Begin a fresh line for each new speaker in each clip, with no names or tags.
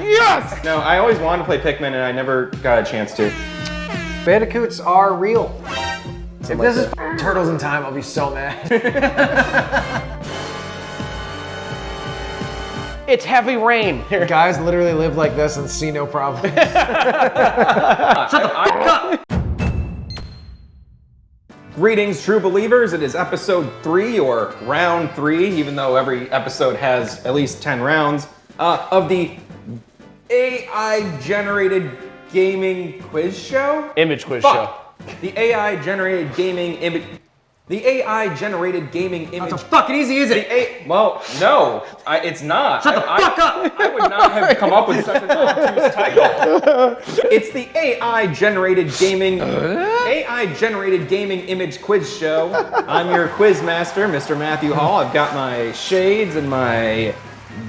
Yes! No, I always wanted to play Pikmin and I never got a chance to.
Bandicoots are real. If
like
this is Turtles in Time, I'll be so mad.
It's heavy rain.
Guys literally live like this and see no problem.
Greetings, true believers. It is episode 3 or round 3, even though every episode has at least 10 rounds, of the AI-generated gaming quiz show?
Image quiz show.
The AI-generated gaming image. The AI-generated gaming image.
How fucking easy is it?
Well, no, it's not.
Shut the fuck up!
I would not have come up with such an obtuse title. It's the AI-generated gaming image quiz show. I'm your quiz master, Mr. Matthew Hall. I've got my shades and my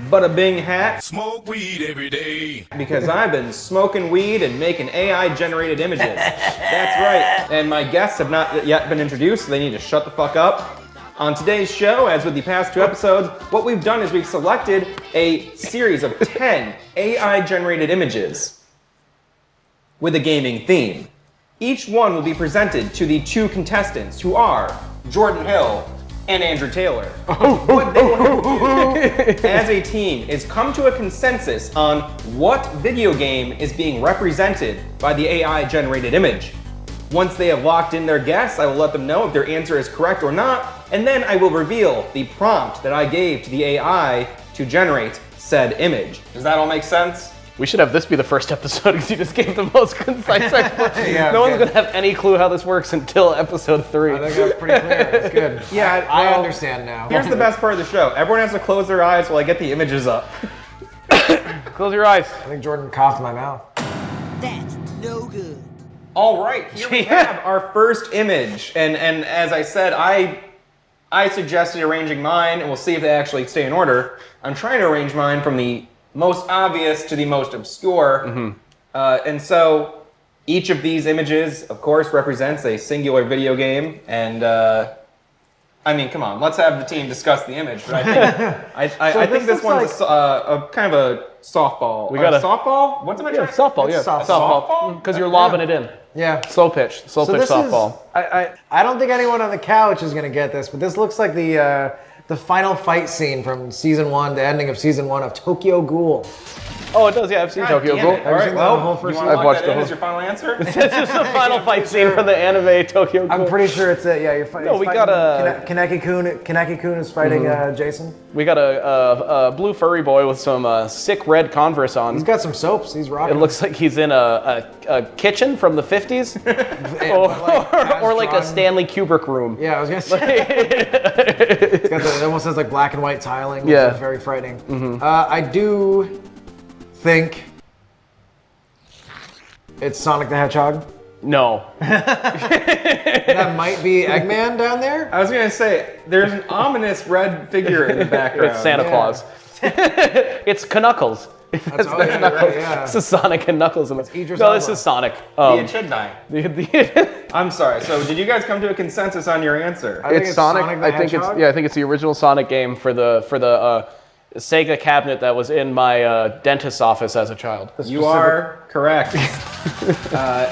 bada bing hat.
Smoke weed every day.
Because I've been smoking weed and making AI-generated images. That's right. And my guests have not yet been introduced, so they need to shut the fuck up. On today's show, as with the past 2 episodes, what we've done is we've selected a series of 10 AI-generated images with a gaming theme. Each one will be presented to the 2 contestants, who are Jordan Hill and Andrew Taylor. What they want to do as a team is come to a consensus on what video game is being represented by the AI-generated image. Once they have locked in their guess, I will let them know if their answer is correct or not, and then I will reveal the prompt that I gave to the AI to generate said image. Does that all make sense?
We should have this be the first episode because you just gave the most concise explanation.
Yeah,
no one's going to have any clue how this works until episode 3.
I think that was pretty clear. That's good.
Yeah,
I understand now.
Here's the best part of the show. Everyone has to close their eyes while I get the images up.
Close your eyes.
I think Jordan coughed in my mouth.
That's no good.
All right, here we have our first image. And as I said, I suggested arranging mine, and we'll see if they actually stay in order. I'm trying to arrange mine from the most obvious to the most obscure. And so each of these images, of course, represents a singular video game. And I mean, come on, let's have the team discuss the image. But I think this one's a kind of a softball.
We got a
softball? What's it?
Softball, yeah.
Softball?
Because you're lobbing it in.
Yeah.
Slow pitch softball.
I don't think anyone on the couch is going to get this, but this looks like the final fight scene from season 1, the ending of season 1 of Tokyo Ghoul.
Oh, it does, yeah, I've seen Tokyo Ghoul.
All right, well,
the whole first
you
season?
want to lock that in as your final answer?
It's just the final fight scene from the anime Tokyo Ghoul.
I'm pretty sure it's it. Yeah, you're fighting.
No, we got a...
Kaneki-kun is fighting Jason.
We got a blue furry boy with some sick red Converse on.
He's got some soaps. He's rocking.
It looks like he's in a kitchen from the 50s. or like a Stanley Kubrick room.
Yeah, I was going to say. It almost has like black and white tiling.
Yeah.
It's very frightening. I do think it's Sonic the Hedgehog.
No.
That might be Eggman down there.
I was going to say, there's an ominous red figure in the background.
It's Santa Claus. It's Knuckles.
That's right, yeah.
This is Sonic and Knuckles. No,
Idris
this
Elba.
is Sonic.
The Echidna. I'm sorry, so did you guys come to a consensus on your answer?
I think
It's Sonic.
the
I think
Hedgehog.
I think it's the original Sonic game for the Sega cabinet that was in my dentist's office as a child.
You are correct.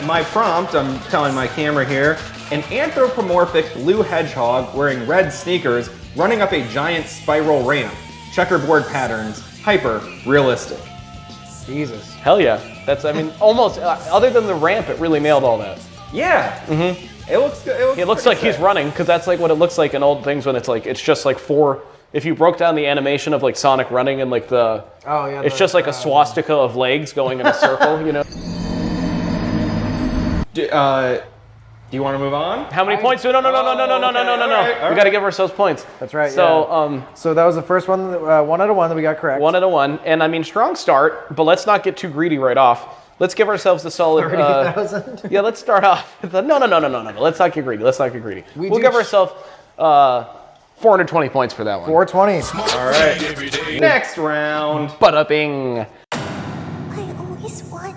My prompt, I'm telling my camera here, an anthropomorphic blue hedgehog wearing red sneakers running up a giant spiral ramp. Checkerboard patterns, hyper realistic.
Jesus.
Hell yeah. That's, I mean, almost, other than the ramp, it really nailed all that.
Yeah. It looks good.
It looks like he's running, because that's like what it looks like in old things when it's like, it's just like 4, if you broke down the animation of like Sonic running and like the, it's just like a swastika of legs going in a circle, you know?
Do you want to move on?
How many points? No.
All
We
right.
got to give ourselves points.
That's right.
So,
so that was the first one, 1 out of 1 that we got correct.
1 out of 1, and I mean, strong start, but let's not get too greedy right off. Let's give ourselves a solid
30,000.
Yeah, let's start off with no. Let's not get greedy. We'll give ourselves 420 points for that one.
420.
All right. Next round.
Bada bing.
I always want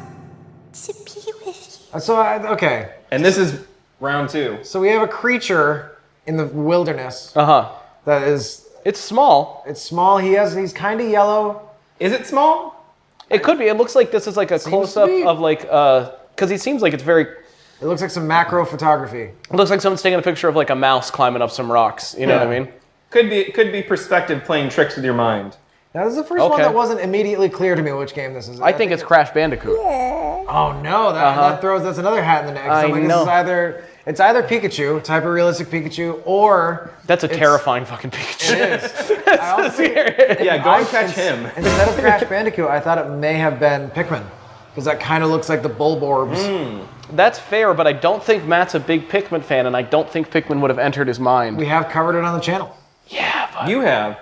to be with you.
So okay.
And this is round 2.
So we have a creature in the wilderness
Uh huh.
that is.
It's small.
It's small. He's kind of yellow.
Is it small?
It could be. It looks like this is like a close-up of like, because he seems like it's very...
It looks like some macro photography.
It looks like someone's taking a picture of like a mouse climbing up some rocks. You know what I mean?
Could be perspective playing tricks with your mind.
Now, this is the first one that wasn't immediately clear to me which game this is.
I think it's Crash Bandicoot.
Oh no, that's another hat in the neck.
I know.
It's either Pikachu, it's hyper-realistic Pikachu, or...
That's a terrifying fucking Pikachu.
It is.
Yeah, go and catch him.
Instead of Crash Bandicoot, I thought it may have been Pikmin. Because that kind of looks like the Bulborbs.
That's fair, but I don't think Matt's a big Pikmin fan, and I don't think Pikmin would have entered his mind.
We have covered it on the channel.
Yeah, but...
You have.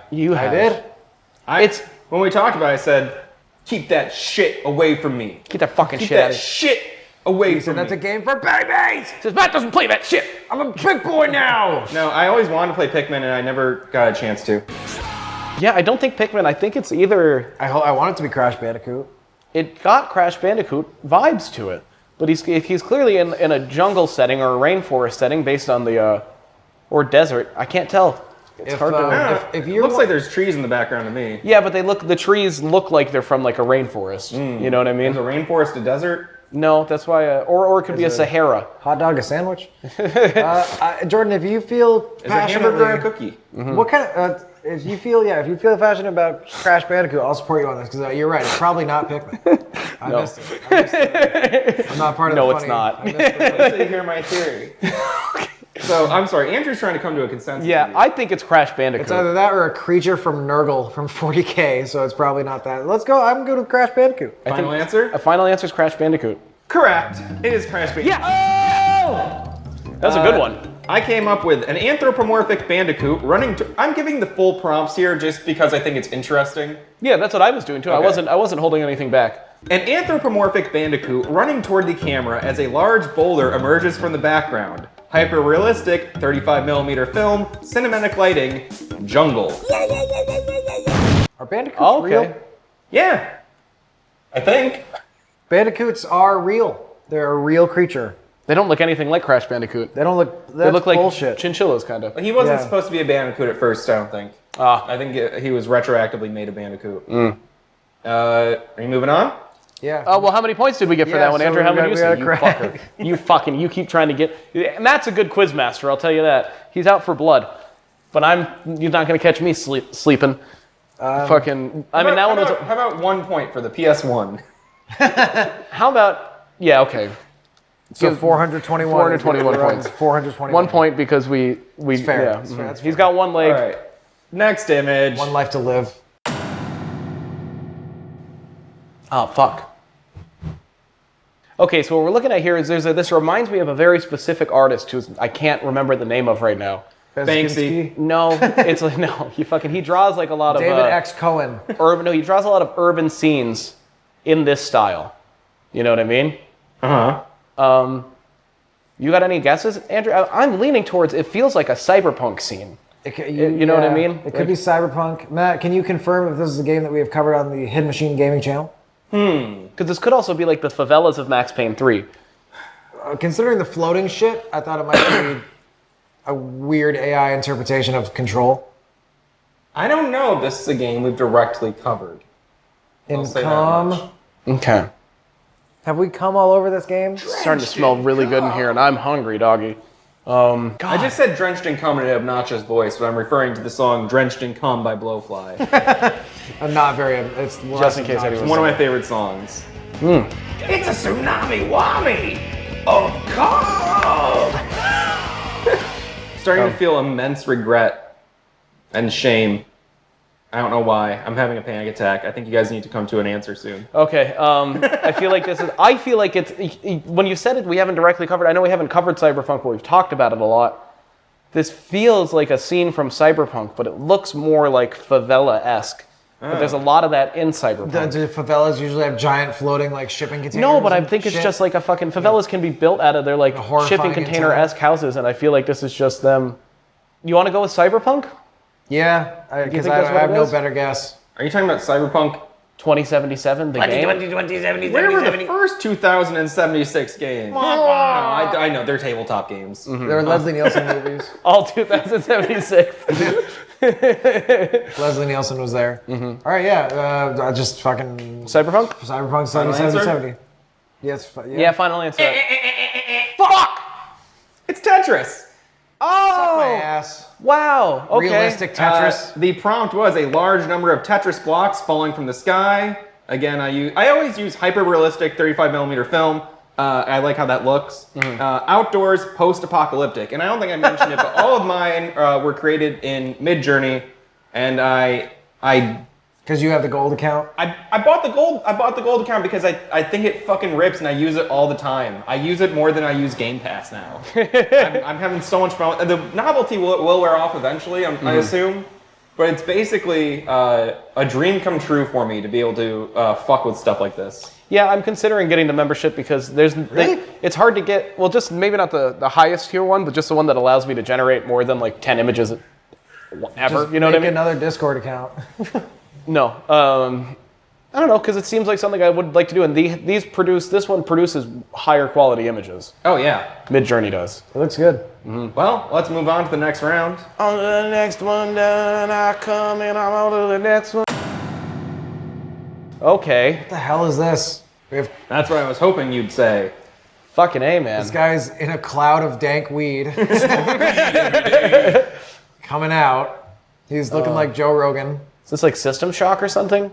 I did.
When we talked about it, I said, keep that shit away from me.
Get that fucking
Keep
shit out
that
of here.
shit away from me.
That's a game for babies!
Says Matt doesn't play that shit.
I'm a big boy now!
No, I always wanted to play Pikmin, and I never got a chance to.
Yeah, I don't think Pikmin. I think it's either...
I want it to be Crash Bandicoot.
It got Crash Bandicoot vibes to it, but he's clearly in a jungle setting or a rainforest setting based on the or desert. I can't tell. It's hard to.
If you looks like there's trees in the background to me.
Yeah, but the trees look like they're from like a rainforest. You know what I mean?
Is a rainforest a desert?
No, that's why. Or it could be a Sahara.
Hot dog a sandwich? Jordan, if you feel passionately...
Is a hamburger a cookie?
What kind of... if you feel passionate about Crash Bandicoot, I'll support you on this, because you're right, it's probably not Pikmin. I missed it. I'm not part of the funny...
No, it's not.
Until you hear my theory. So, I'm sorry, Andrew's trying to come to a consensus.
Yeah, I think it's Crash Bandicoot.
It's either that or a creature from Nurgle from 40K, so it's probably not that. Let's go, I'm good with Crash Bandicoot.
Final answer?
A final answer is Crash Bandicoot.
Correct. It is Crash Bandicoot.
Yeah! Oh! That's a good one.
I came up with an anthropomorphic bandicoot running. I'm giving the full prompts here just because I think it's interesting.
Yeah, that's what I was doing too.
Okay.
I wasn't holding anything back.
An anthropomorphic bandicoot running toward the camera as a large boulder emerges from the background. Hyper-realistic, 35mm film, cinematic lighting, jungle.
Are bandicoots real?
Yeah. I think.
Bandicoots are real. They're a real creature.
They don't look anything like Crash Bandicoot.
They don't look...
They look like
bullshit.
chinchillas, kind of.
He wasn't supposed to be a bandicoot at first, I don't think.
Ah.
I think he was retroactively made a bandicoot. Are you moving on?
Yeah.
Oh, well, how many points did we get for that one,
so
Andrew? How
we
many
got-
you
we
say?
got
You fucker. You keep trying to get... Matt's a good quiz master, I'll tell you that. He's out for blood. But you're not going to catch me sleeping. How
about 1 point for the PS1?
How about... Yeah, okay.
So 421.
421 points.
421.
1 point because we
It's fair.
yeah.
It's fair. That's
He's
fair.
got one leg.
All right. Next image.
One life to live.
Oh, fuck. Okay, so what we're looking at here is this reminds me of a very specific artist who I can't remember the name of right now.
Banksy.
No, it's like, no, he draws like a lot of
David X. Cohen.
he draws a lot of urban scenes in this style. You know what I mean?
Uh-huh.
You got any guesses, Andrew? I'm leaning towards it feels like a cyberpunk scene. You know what I mean?
It could be Cyberpunk. Matt, can you confirm if this is a game that we have covered on the Hidden Machine Gaming channel?
Because this could also be like the favelas of Max Payne 3.
Considering the floating shit, I thought it might be a weird AI interpretation of Control.
I don't know if this is a game we've directly covered. I'll say that much.
Okay.
Have we come all over this game?
It's starting to smell really good in here, and I'm hungry, doggy. God.
I just said drenched in cum in an obnoxious voice, but I'm referring to the song Drenched in Cum by Blowfly.
I'm not very... It's
Just in case anyone...
One of my favorite songs. It's a tsunami wami of cum! Starting to feel immense regret and shame. I don't know why. I'm having a panic attack. I think you guys need to come to an answer soon.
Okay, I feel like it's... When you said it, we haven't directly covered... I know we haven't covered Cyberpunk, but we've talked about it a lot. This feels like a scene from Cyberpunk, but it looks more like favela-esque. But there's a lot of that in Cyberpunk.
Do favelas usually have giant floating like shipping containers?
No, but I think it's just like a fucking... Favelas can be built out of their like shipping container-esque houses, and I feel like this is just them... You want to go with Cyberpunk?
Yeah, because
think
I
that's what
have
it
no
is?
better guess.
Are you talking about Cyberpunk
2077, the game.
2070,
Where were the first 2076 games? No, I know, they're tabletop games.
They're Leslie Nielsen movies.
All 2076.
Leslie Nielsen was there. All right, yeah. Just fucking
Cyberpunk?
Cyberpunk
Final
7070. Yes.
Yeah, final answer.
It's Tetris.
My
Oh!
ass.
Wow. Okay.
Realistic Tetris.
The prompt was a large number of Tetris blocks falling from the sky. Again, I always use hyper-realistic 35mm film. I like how that looks. Outdoors, post-apocalyptic. And I don't think I mentioned it, but all of mine were created in Midjourney. And I
Because you have the gold account.
I bought the gold account because I think it fucking rips and I use it all the time. I use it more than I use Game Pass now. I'm having so much fun. The novelty will wear off eventually, I assume. But it's basically a dream come true for me to be able to fuck with stuff like this.
Yeah, I'm considering getting the membership because it's hard to get, well, just maybe not the highest tier one, but just the one that allows me to generate more than like 10 images ever.
Just
You know what I
make
mean?
another Discord account.
No. I don't know, because it seems like something I would like to do. And this one produces higher quality images.
Oh yeah.
Midjourney does.
It looks good.
Well, let's move on to the next round.
On to the next one, then I come and I'm on to the next one. Okay.
What the hell is this? We have
That's what I was hoping you'd say.
Fucking A, man.
this guy's in a cloud of dank weed. Coming out. He's looking like Joe Rogan.
Is this like System Shock or something?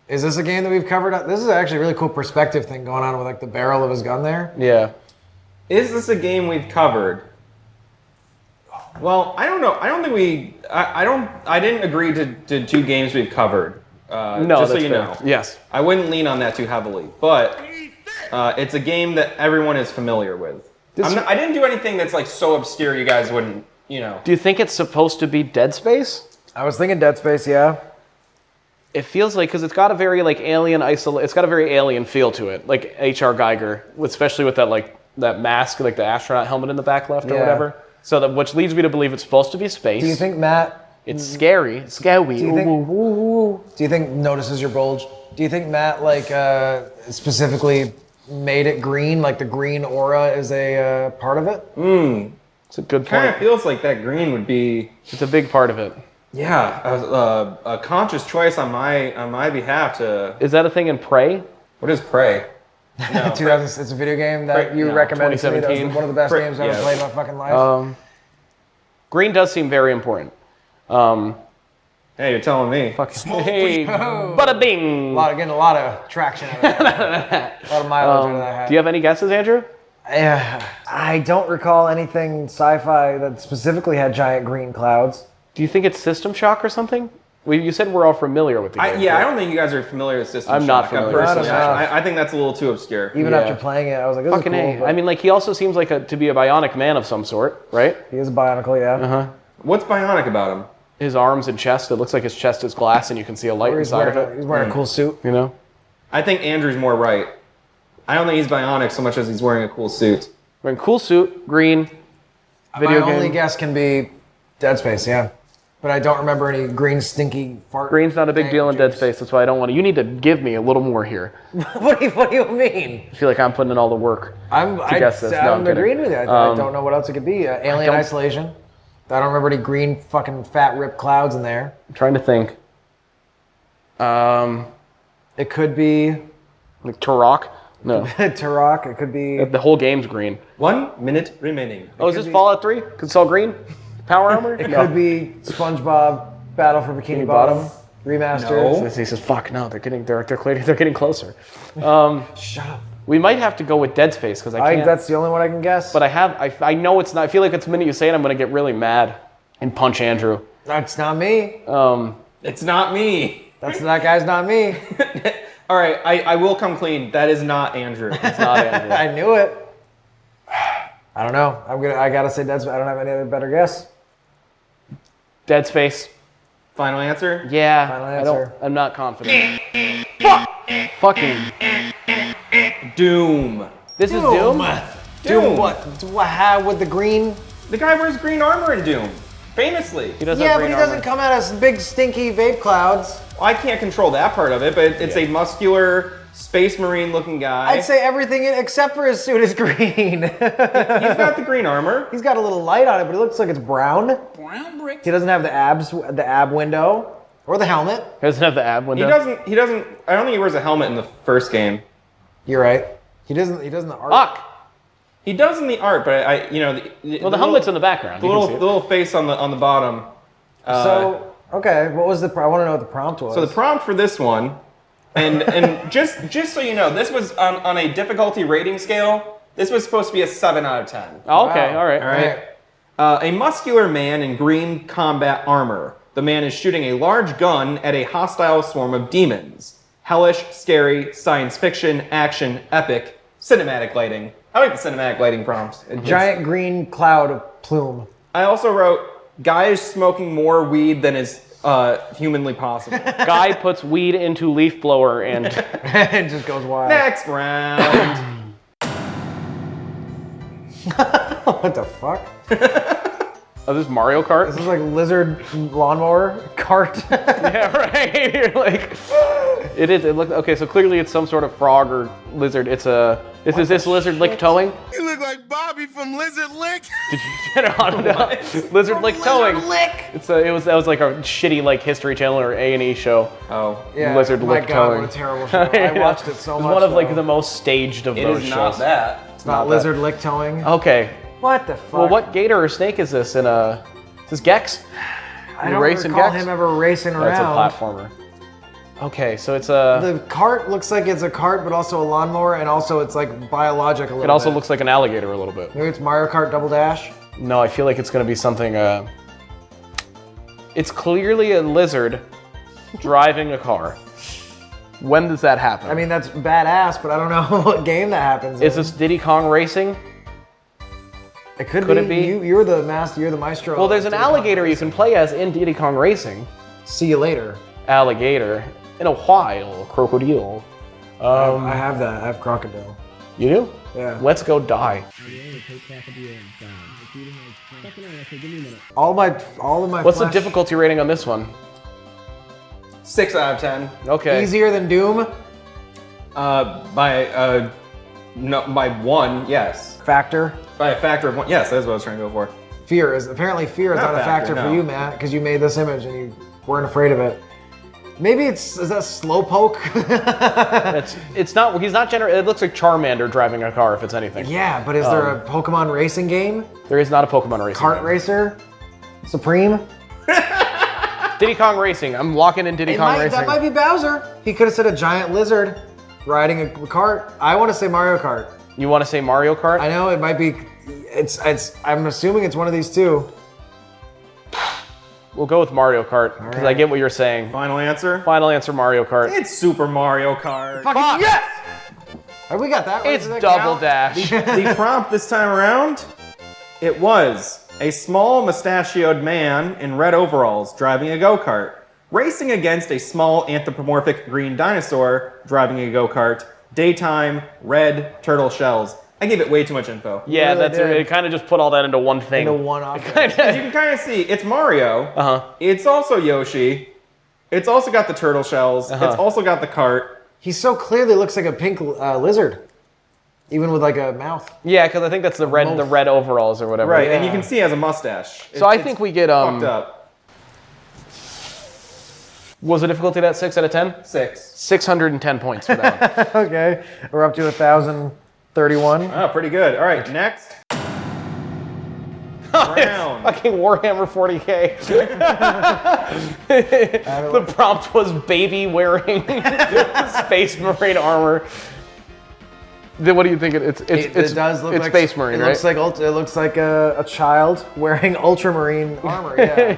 Is this a game that we've covered? This is actually a really cool perspective thing going on with like the barrel of his gun there.
Yeah.
Is this a game we've covered? Well, I don't know. I don't think we. I didn't agree to 2 games we've covered.
No,
just so
that's
you
fair.
know.
Yes.
I wouldn't lean on that too heavily, but it's a game that everyone is familiar with. I didn't do anything that's like so obscure you guys wouldn't, you know.
Do you think it's supposed to be Dead Space?
I was thinking Dead Space, yeah.
It feels like, because it's got a very like it's got a very alien feel to it, like H.R. Geiger, especially with that mask, like the astronaut helmet in the back left or
Yeah.
whatever. So that, which leads me to believe it's supposed to be space.
Do you think Matt?
It's scary? It's scary.
Do you think notices your bulge? Do you think Matt specifically made it green? Like the green aura is a part of it?
It's a good
Kind
point.
of feels like that green would be,
It's a big part of it.
yeah, a conscious choice on my behalf to.
Is that a thing in Prey?
What is Prey? No,
2000. It's a video game that you recommended to me. That was
2017.
one of the best games I've ever
Yeah.
played in my fucking life.
Green does seem very important.
Hey, you're telling me.
Hey, bada bing.
Getting a lot of traction out of that. A lot of mileage out of that hat.
Do you have any guesses, Andrew?
I don't recall anything sci-fi that specifically had giant green clouds.
Do you think it's System Shock or something? You said we're all familiar with the game.
I don't think you guys are familiar with System
I'm not
Shock.
familiar.
Personally,
Not enough.
I think that's a little too obscure.
Even
Yeah.
after playing it, I was like, this
Fucking
is cool.
A.
but
I mean, like, he also seems like to be a bionic man of some sort, right?
he is a bionicle, yeah.
What's bionic about him?
His arms and chest, it looks like his chest is glass and you can see a light
Or he's
inside of
wearing,
it.
he's wearing a cool suit.
You know?
I think Andrew's more right. I don't think he's bionic so much as he's wearing a cool suit.
Wearing cool suit, green, video
My
game.
only guess can be Dead Space, yeah. But I don't remember any green stinky fart.
Green's not a big deal in Dead Space, that's why I don't want to. You need to give me a little more here.
What do you mean?
I feel like I'm putting in all the work.
I'm
guess this. No, I'm kidding.
agreeing with you. I don't know what else it could be. Alien
don't-
Isolation. I don't remember any green fucking fat ripped clouds in there.
I'm trying to think.
It could be
Like Turok? No.
Turok. It could be.
The whole game's green.
1 minute remaining.
Oh, is this Fallout 3? Cause it's all green? Power armor?
It could be SpongeBob Battle for Bikini Bottom remastered.
No.
He says, "Fuck no, they're getting closer."
Shut up.
We might have to go with Dead Space because I can't.
That's the only one I can guess.
But I know it's not. I feel like it's the minute you say it, I'm gonna get really mad and punch Andrew.
That's not me.
It's not me.
That guy's not me.
All right, I will come clean. That is not Andrew.
It's not Andrew.
I knew it. I don't know. I gotta say Dead Space. I don't have any other better guess.
Dead Space.
Final answer?
Yeah.
Final
I don't.
answer.
I'm not confident. Fuck. Fucking.
Doom.
This is Doom.
Doom what? How with the green?
The guy wears green armor in Doom. Famously.
He does
Yeah,
have
but
green
he doesn't
armor.
come out as big stinky vape clouds.
I can't control that part of it, but it's a muscular space marine looking guy.
I'd say everything except for his suit is green.
He's got the green armor.
He's got a little light on it, but it looks like it's brown.
Brown brick.
He doesn't have the ab window or the helmet.
He doesn't have the ab window.
He doesn't, I don't think he wears a helmet in the first game.
You're right. He doesn't the art.
Fuck!
He does in the art, but
Well, the helmet's in the background.
The
You can
little,
see it.
the little face on the bottom.
So, okay, what was I want to know what the prompt was.
So the prompt for this one, and just so you know, this was on a difficulty rating scale. This was supposed to be a 7 out of 10.
Oh, okay,
Wow.
all right.
All right. A muscular man in green combat armor. The man is shooting a large gun at a hostile swarm of demons. Hellish, scary, science fiction, action, epic, cinematic lighting. I like the cinematic lighting prompts.
Giant green cloud plume.
I also wrote, guys smoking more weed than is humanly possible.
Guy puts weed into leaf blower and
It just goes wild.
Next round.
What the fuck?
oh, this is Mario Kart.
This is like lizard lawnmower cart.
Yeah, right. You're like, it is. It look okay. So clearly, it's some sort of frog or lizard. It's a. Is this lizard lick towing?
You look like Bobby from Lizard Lick.
Did you get it on it? Lizard lick towing. It's a. That was like a shitty like History Channel or A&E show.
Oh.
Yeah,
Lizard
my
lick
God,
towing.
what a terrible show. I watched it so
It's
much.
one of like
though.
the most staged of
It
those
is
shows.
not that.
It's not lizard lick towing.
Okay.
What the fuck?
Well, what gator or snake is this in a? Is this Gex?
I don't
racing
recall
Gex?
him ever racing
That's a
around.
platformer. Okay, so it's a.
The cart looks like it's a cart, but also a lawnmower, and also it's like biologic a little
It also
bit.
looks like an alligator a little bit.
Maybe it's Mario Kart Double Dash.
No, I feel like it's gonna be something. It's clearly a lizard driving a car. When does that happen?
I mean, that's badass, but I don't know what game that happens
is
in.
this Diddy Kong Racing?
It could
could
be.
it be?
You're the master. You're the maestro.
Well, there's
of
an
Diddy Kong
alligator you
Racing.
can play as in Diddy Kong Racing.
See you later.
Alligator. In a while, crocodile.
I have that. I have crocodile.
You do?
Yeah.
Let's go die.
All of my.
What's the
flesh-
difficulty rating on this one?
6 out of 10.
Okay.
Easier than Doom.
By 1, yes.
Factor.
By a factor of 1, yes, that's what I was trying to go for.
Fear is
Not
not a factor
no.
for you, Matt, because you made this image and you weren't afraid of it. Maybe is that slowpoke?
It's not. He's not gener. It looks like Charmander driving a car, if it's anything.
Yeah, but is there a Pokemon racing game?
There is not a Pokemon racing.
Kart
game.
Racer? Supreme?
Diddy Kong Racing. I'm locking in Diddy Kong Racing.
That might be Bowser. He could have said a giant lizard riding a cart. I want to say Mario Kart.
You want to say Mario Kart?
I know it might be. It's. I'm assuming it's one of these two.
We'll go with Mario Kart because I
right.
get what you're saying.
Final answer?
Final answer, Mario Kart.
It's Super Mario Kart.
Fucking yes! Have we got that right?
It's
Does that
double
count?
dash.
The prompt this time around, it was a small mustachioed man in red overalls driving a go-kart, racing against a small anthropomorphic green dinosaur driving a go-kart, daytime, red turtle shells. I gave it way too much info.
Yeah,
really
that's
did.
it. Kind of just put all that into one thing.
Into one object.
As you can kind of see, it's Mario.
Uh-huh.
It's also Yoshi. It's also got the turtle shells. It's also got the cart.
He so clearly looks like a pink lizard, even with like a mouth.
Yeah, because I think that's the red overalls or whatever.
Right, and you
Yeah.
can see he has a mustache.
So I think we get
fucked up.
Was the difficulty that 6 out of 10?
6.
610 points for that one.
Okay, we're up to 1,031.
Oh, pretty good. All right, next. Round.
Fucking Warhammer 40k. The prompt was baby wearing Space Marine armor. Then what do you think? It
does look
it's
like
Space Marine,
it
right?
Looks like it looks like a child wearing Ultramarine armor. Yeah,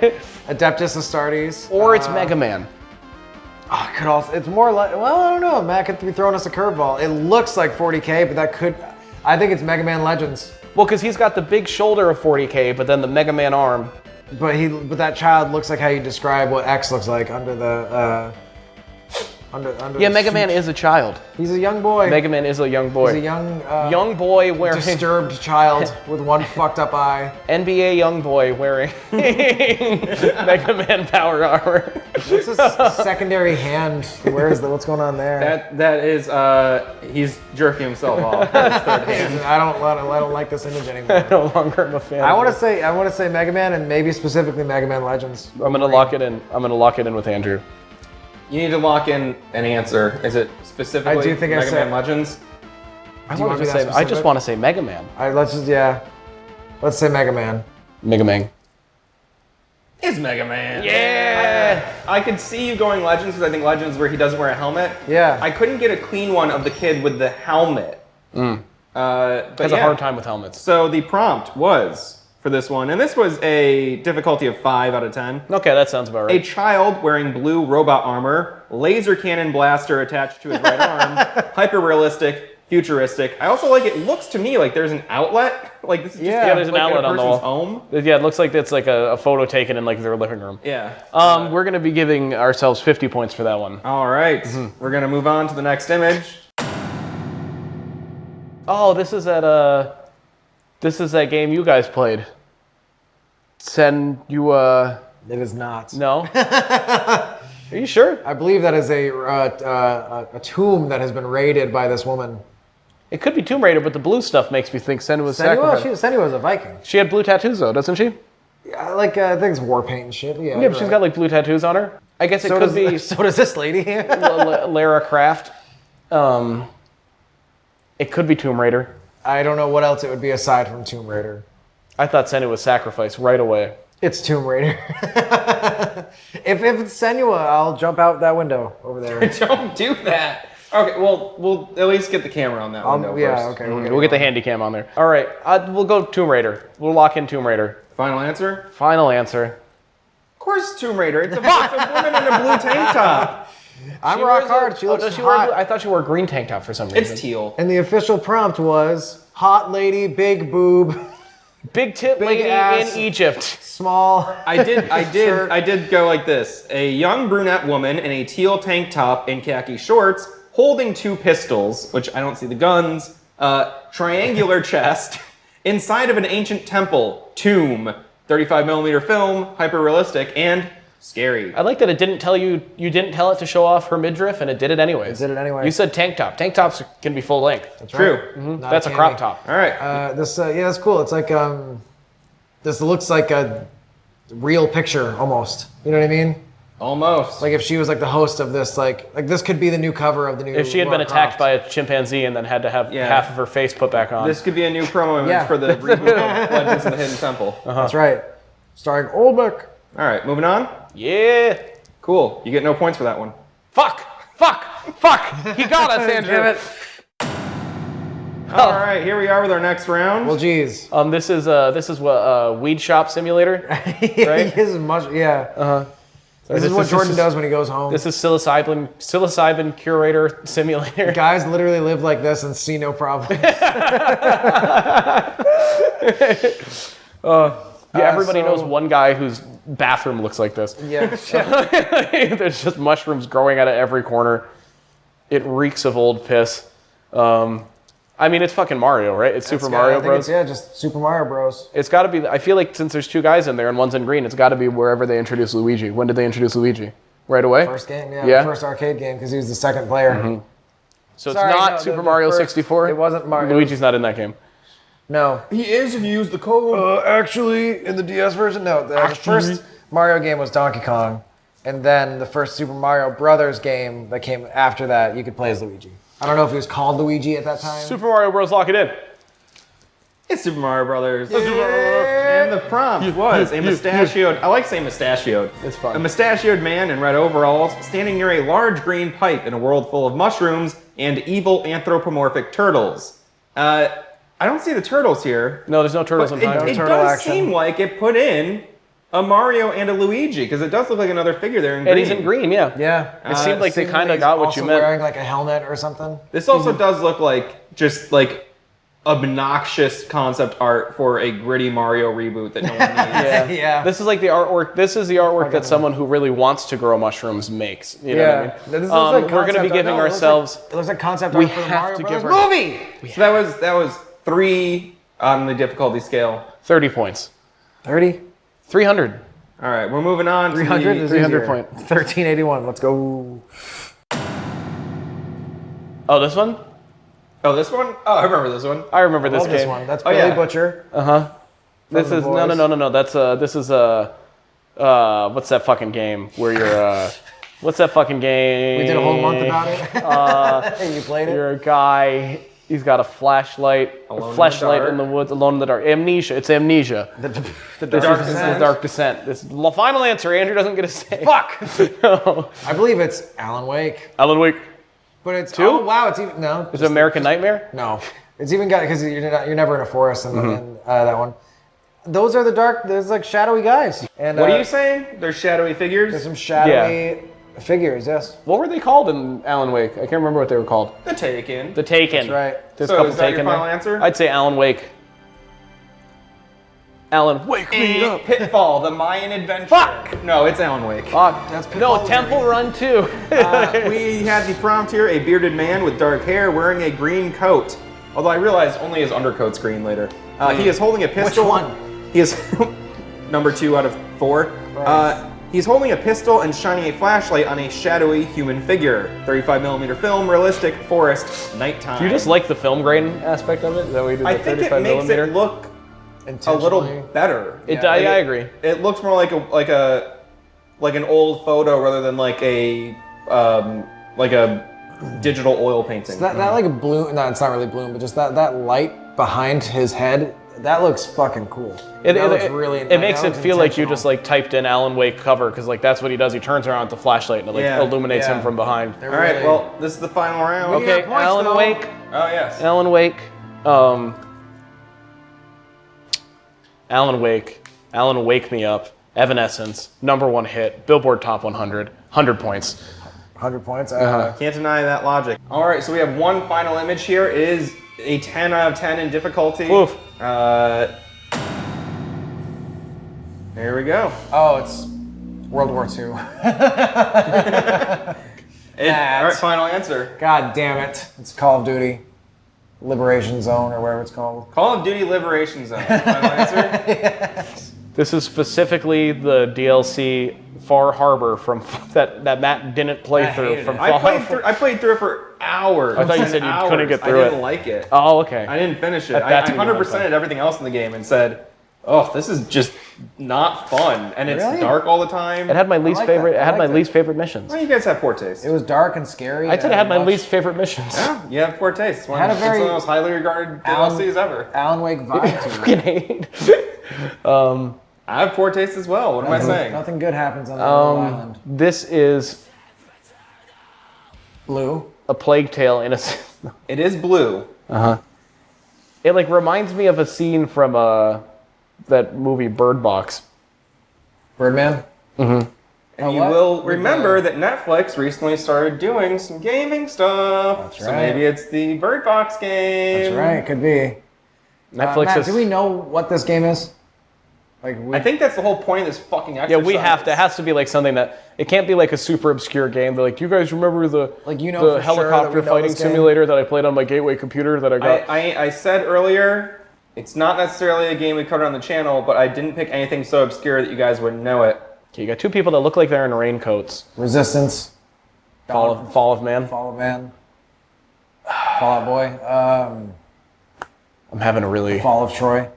Adeptus Astartes.
Or it's Mega Man.
Oh, it could also. It's more like. Well, I don't know. Matt could be throwing us a curveball. It looks like 40k, but that could. I think it's Mega Man Legends.
Well, because he's got the big shoulder of 40k, but then the Mega Man arm.
But that child looks like how you describe what X looks like under
Yeah, Mega Man is a child.
He's a young boy.
Mega Man is a young boy.
He's a
young boy wearing
disturbed child with one fucked up eye.
NBA young boy wearing Mega Man power armor.
What's his secondary hand? What's going on there?
That is he's jerking himself off with his third hand.
I don't like this image anymore.
No longer am a fan.
I want to say Mega Man and maybe specifically Mega Man Legends.
I'm gonna lock it in. I'm gonna lock it in with Andrew.
You need to lock in an answer. Is it specifically
I do think I
Mega
said-
Man Legends?
I
Do you want to be that
I just
specific?
want to say Mega Man.
Let's say Mega Man.
Mega Man.
It's Mega Man.
Yeah.
I could see you going Legends because I think Legends is where he doesn't wear a helmet.
Yeah.
I couldn't get a clean one of the kid with the helmet. But
Has a
yeah.
hard time with helmets.
So the prompt was for this one, and this was a difficulty of 5 out of 10.
Okay, that sounds about
A
right.
child wearing blue robot armor, laser cannon blaster attached to his right arm, hyper realistic, futuristic. I also like it looks to me like there's an outlet. Like this is just
Yeah, there's an
like
outlet
in a
on the
person's
wall.
home.
Yeah, it looks like it's like a photo taken in like their living room.
Yeah.
We're gonna be giving ourselves 50 points for that one.
All right. We're gonna move on to the next image.
Oh, this is that game you guys played.
It is not.
No? Are you sure?
I believe that is a tomb that has been raided by this woman.
It could be Tomb Raider, but the blue stuff makes me think Senua's sacrifice.
Senua was a Viking.
She had blue tattoos though, doesn't she?
I think it's war paint and shit. Yeah,
Yeah, but she's got like blue tattoos on her. I guess it could be
So does this lady.
Lara Croft. It could be Tomb Raider.
I don't know what else it would be aside from Tomb Raider.
I thought Senua was sacrificed right away.
It's Tomb Raider. If it's Senua, I'll jump out that window over there.
Don't do that. Okay, well, we'll at least get the camera on that window first.
Yeah, okay.
We'll get the handy cam on there. All right, we'll go Tomb Raider. We'll lock in Tomb Raider.
Final answer?
Final answer.
Of course, Tomb Raider. It's a woman in a blue tank top.
I'm rock hard. She looks
does she wear
hot.
blue? I thought she wore a green tank top for some reason.
It's teal.
And the official prompt was hot lady, big boob,
Big tit
Big
lady
ass.
in Egypt.
small.
I did go like this. A young brunette woman in a teal tank top and khaki shorts holding 2 pistols, which I don't see the guns, triangular chest, inside of an ancient temple, tomb, 35mm film, hyper realistic, and scary.
I like that it didn't tell you didn't tell it to show off her midriff, and it did it anyways.
It did it anyway.
You said tank top. Tank tops can be full length.
That's
True.
right. Not
That's a
candy.
crop top.
All right.
That's cool. It's like this looks like a real picture almost. You know what I mean?
Almost.
Like if she was like the host of this, like this could be the new cover of the new.
If she had been
Lara
attacked
Croft.
by a chimpanzee and then had to have
Yeah.
half of her face put back on.
This could be a new promo image
Yeah.
for the reboot of Legends of the Hidden Temple.
That's right. Starring Olbeck.
All right, moving on.
Yeah.
Cool. You get no points for that one.
Fuck. He got us, Andrew.
Damn it.
All right, here we are with our next round.
Well, geez.
This is what weed shop simulator. Right?
This is much. Yeah. This is what Jordan does when he goes home.
This is psilocybin curator simulator.
Guys literally live like this and see no problem.
Everybody knows one guy whose bathroom looks like this.
Yeah.
There's just mushrooms growing out of every corner. It reeks of old piss. I mean, it's fucking Mario, right? It's Super Mario Bros.
Yeah, just Super Mario Bros.
It's got to be. I feel like since there's 2 guys in there and one's in green, it's got to be wherever they introduce Luigi. When did they introduce Luigi? Right away.
First game,
Yeah.
First arcade game because he was the second player.
So
Sorry,
it's not
no,
Super
the
Mario
first-
64.
it wasn't Mario.
Luigi's not in that game.
No.
He is if you use the code.
Actually, in the DS version, no. The first Mario game was Donkey Kong, and then the first Super Mario Brothers game that came after that, you could play as Luigi. I don't know if he was called Luigi at that time.
Super Mario Bros. Lock it in.
It's Super Mario Brothers. And the prompt was a mustachioed, I like saying mustachioed.
It's fun.
A mustachioed man in red overalls standing near a large green pipe in a world full of mushrooms and evil anthropomorphic turtles. I don't see the turtles here.
No, there's no turtles
But
in time.
it
turtle
does
action.
seem like it put in a Mario and a Luigi, because it does look like another figure there in green.
And he's in green, yeah.
Yeah.
It seemed like they
Seemed
kind
like
of got
he's
what you
also
meant.
wearing like a helmet or something.
This also does look like just like obnoxious concept art for a gritty Mario reboot that no one needs.
Yeah.
This is like the artwork. This is the artwork that someone who really wants to grow mushrooms makes. You know what I mean?
This looks like
We're going to be
concept art.
giving
No,
ourselves.
It looks like concept
We
art for the
have
Mario
to
Brothers
give our-
movie.
So that was 3 on the difficulty scale.
30 points.
30?
300.
All right, we're moving on.
300
to
is
300
easier.
point.
1381. Let's go.
Oh, this one?
Oh, this one? Oh, I remember this one.
I remember this
Love
game.
this one. That's
Oh,
Billy
yeah.
Butcher.
This
the
is
boys.
no. This is what's that fucking game where you're what's that fucking game?
We did a whole month about it. And you played it?
You're a guy. He's got a flashlight.
Alone in the
flashlight
dark.
in the woods, alone in the dark. Amnesia. It's Amnesia.
The
This
Dark
is
Descent.
the Dark Descent. This is the final answer. Andrew doesn't get a say.
Fuck!
No.
I believe it's Alan Wake.
Alan Wake.
But it's...
Two?
Oh, wow. It's even... No.
Is it American Nightmare?
No. It's even got... Because you're never in a forest in that one. Those are the dark... There's like shadowy guys. And
What are you saying? There's shadowy figures?
There's some shadowy figures, yes.
What were they called in Alan Wake? I can't remember what they were called.
The Taken.
The Taken.
That's right.
There's
So
a couple
is that your
Taken
final
there.
answer?
I'd say Alan Wake. Alan, wake me up.
Pitfall, the Mayan adventure.
Fuck!
No, it's Alan Wake.
Fuck.
That's
No,
Pitfall.
Temple Run 2.
We had the prompt here, a bearded man with dark hair wearing a green coat. Although I realized only his undercoat's green later. He is holding a pistol.
one?
He is number 2 out of 4. He's holding a pistol and shining a flashlight on a shadowy human figure. 35mm film, realistic, forest, nighttime.
Do you just like the film grain aspect of it? Is that what you do the
I think it
35
makes
millimeter?
it look a
Intentionally.
little better.
I agree.
It looks more like an old photo rather than like a digital oil painting.
That like a bloom... No, it's not really bloom, but just that light behind his head, that looks fucking cool. That looks really...
It makes
that
it
looks
feel like you
intentional.
just like typed in Alan Wake cover because like that's what he does. He turns around with the flashlight and it like
Yeah,
illuminates
yeah.
him from behind.
They're
All right,
really-
well, this is the final round.
We
Okay,
got points,
Alan
though.
Wake.
Oh yes.
Alan Wake. Alan Wake. Alan Wake Me Up. Evanescence. #1 hit. Billboard Top 100. 100 points.
100 points.
Can't deny that logic. All right, so we have one final image here. It is a 10 out of 10 in difficulty.
Oof.
There we go.
Oh, it's World War II.
All right, final answer.
God damn it. It's Call of Duty. Liberation Zone or whatever it's called.
Call of Duty Liberation Zone. Final answer.
This is specifically the DLC Far Harbor from that Matt didn't play
I
through
hated
from
it.
Fallout.
I played through it for hours.
I thought you
and
said you
hours.
couldn't get through
I didn't
it.
like it.
Oh, okay.
I didn't finish it.
That's
I
what you want
100%ed everything else in the game and said, "Oh, this is just not fun." And it's
Really?
dark all the time.
It had my least
like that.
favorite. It
I
had my
liked it.
least favorite missions.
Well, you guys have poor taste.
It was dark and scary.
I said it had my
much-
least favorite missions.
Yeah, you have poor taste. It's one,
Had a
it's
very
one of the most highly regarded
Alan-
DLCs ever.
Alan Wake vibe to it.
Fucking hate.
I have poor taste as well. What am I saying?
Nothing good happens on the island.
This is
Blue.
a Plague Tale in a.
It is blue.
It like reminds me of a scene from that movie Bird Box.
Birdman.
And you
what?
will remember that Netflix recently started doing some gaming stuff.
That's
So
right.
maybe it's the Bird Box game.
That's right. Could be.
Netflix
Matt,
is.
do we know what this game is? Like we,
I think that's the whole point of this fucking
Yeah,
exercise.
we have to. It has to be like something that it can't be like a super obscure game. They're like, do you guys remember the
Like, you know
the
for sure that
helicopter
we know
fighting
this game?
simulator that I played on my Gateway computer that I got?
I said earlier, it's not necessarily a game we covered on the channel, but I didn't pick anything so obscure that you guys wouldn't know it.
Okay, you got two people that look like they're in raincoats.
Resistance.
Fall of Man.
Fall of Man. Fall Out Boy.
I'm having a really.
Fall of Troy.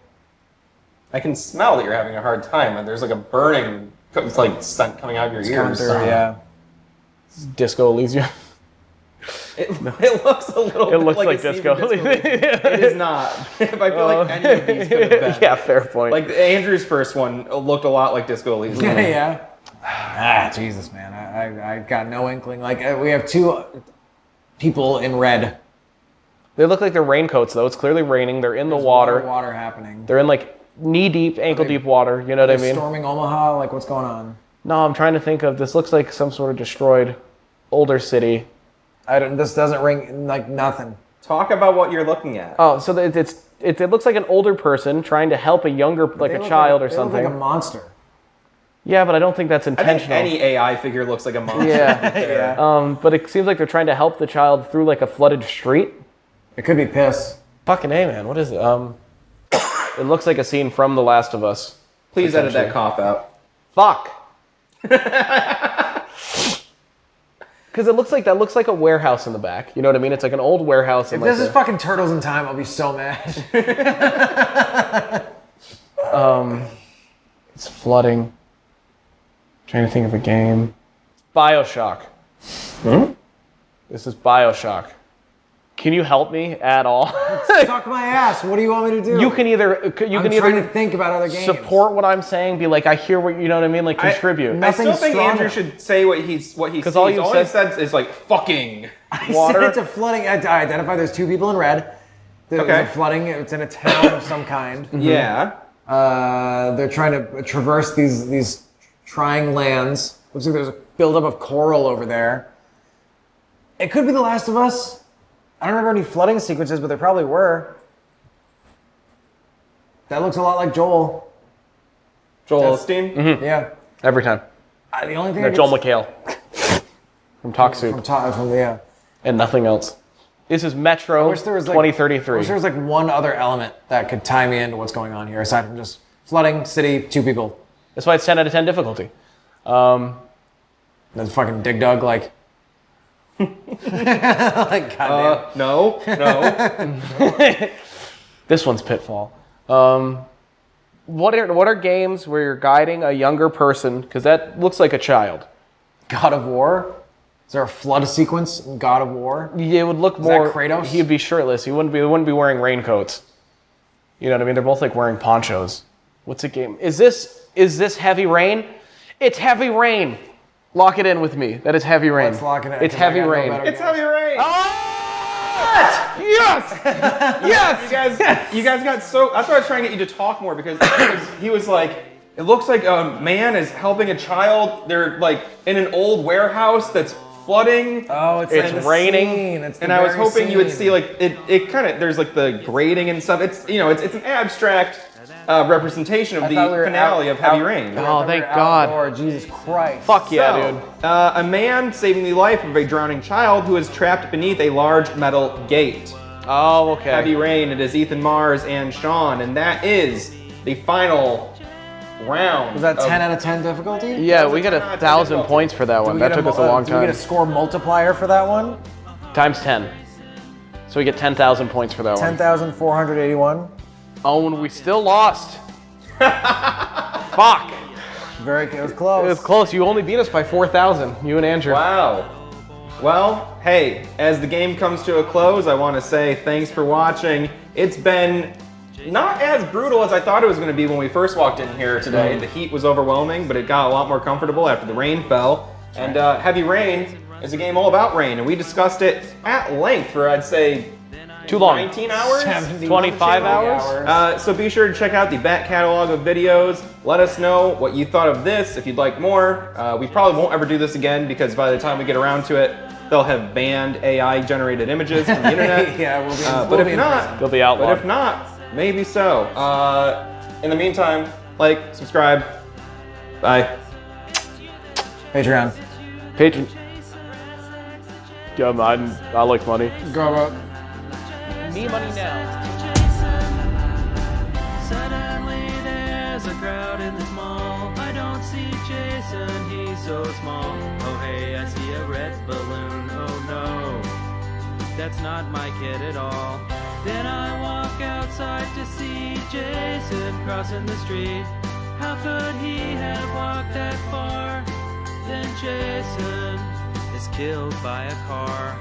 I can smell that you're having a hard time, and there's like a burning, it's like scent coming out of your ears.
Counter, yeah.
Disco Elysium.
It looks a little.
It
bit
looks like
a scene
Disco
from
Elysium.
It is not. If I feel like any of these could have been.
Yeah, fair point.
Like Andrew's first one looked a lot like Disco Elysium.
Yeah. Ah, Jesus, man. I got no inkling. Like, we have two people in red.
They look like they're raincoats though. It's clearly raining. They're in the
There's
water.
Water happening.
They're in like knee deep, ankle deep water. You know what I mean?
Storming Omaha. Like, what's going on?
No, I'm trying to think of. This looks like some sort of destroyed older city.
This doesn't ring like nothing.
Talk about what you're looking at.
Oh, so it looks like an older person trying to help a younger, like a child or something.
They look like a monster.
Yeah, but I don't think that's
I think
intentional.
any AI figure looks like a monster.
Yeah. But it seems like they're trying to help the child through like a flooded street.
It could be piss.
Fucking A, man. What is it? It looks like a scene from The Last of Us.
Please edit that cough out.
Fuck. Because it looks like a warehouse in the back. You know what I mean? It's like an old warehouse.
If this is fucking Turtles in Time, I'll be so mad.
It's flooding. Trying to think of a game. Bioshock. This is Bioshock. Can you help me at all?
Suck my ass. What do you want me to do?
You can either
I'm trying to think about other games.
support what I'm saying, be like, I hear what you know what I mean, like contribute.
I still think
stronger.
Andrew should say what he sees.
all you
he said is like fucking
Water. It's a flooding. I identify there's two people in red. There's a flooding. It's in a town of some kind.
Yeah.
They're trying to traverse these trying lands. Looks like there's a buildup of coral over there. It could be The Last of Us. I don't remember any flooding sequences, but there probably were. That looks a lot like Joel.
Joel Osteen?
Yeah.
Every time.
The only thing
No, Joel McHale. From Talk Soup.
yeah.
And nothing else. This is Metro
I wish there was
2033.
I wish there was like one other element that could tie me into what's going on here, aside from just flooding, city, two people.
That's why it's 10 out of 10 difficulty.
That's fucking Dig Dug, like... like, goddamn.
No.
This one's Pitfall. What are games where you're guiding a younger person, because that looks like a child?
God of War? Is there a flood sequence in God of War?
Yeah, it would look
Is
more...
that Kratos?
He'd be shirtless. He wouldn't be wearing raincoats. You know what I mean? They're both like wearing ponchos. What's a game? Is this Heavy Rain? It's Heavy Rain. Lock it in with me. That is Heavy Rain.
Let's lock it in.
It's Heavy Rain.
It's Heavy Rain.
Yes! Yes!
You guys got so. That's why I was trying to get you to talk more because he was like, it looks like a man is helping a child. They're like in an old warehouse that's flooding.
Oh, it's
raining.
And I was hoping you would see like it kind of. There's like the grading and stuff. It's it's an abstract representation of the finale of Heavy Rain.
Oh, thank God.
Lord, Jesus Christ.
Fuck yeah, dude.
A man saving the life of a drowning child who is trapped beneath a large metal gate.
Oh, okay.
Heavy Rain. It is Ethan Mars and Sean, and that is the final round.
Was that 10 out of 10 difficulty?
Yeah, we got 1,000 points for that one. That took us a long
Do we
time.
get a score multiplier for that one?
Times 10. So we get 10,000 points for that one.
10,481.
Oh, and we still lost. Fuck.
It was close.
It was close. You only beat us by 4,000. You and Andrew.
Wow. Well, hey, as the game comes to a close, I want to say thanks for watching. It's been not as brutal as I thought it was going to be when we first walked in here today. The heat was overwhelming, but it got a lot more comfortable after the rain fell. And Heavy Rain is a game all about rain, and we discussed it at length for, I'd say,
Too long.
19 hours?
25 hours?
So be sure to check out the back catalog of videos. Let us know what you thought of this, if you'd like more. We probably won't ever do this again because by the time we get around to it, they'll have banned AI-generated images from the internet.
Yeah, we'll be
but if not,
They'll be outlawed.
But if not, maybe so. In the meantime, like, subscribe. Bye.
Patreon.
Patron. Yeah, I like money.
Go up.
Me money now.
Suddenly there's a crowd in this mall. I don't see Jason, he's so small. Oh hey, I see a red balloon. Oh no, that's not my kid at all. Then I walk outside to see Jason crossing the street. How could he have walked that far? Then Jason is killed by a car.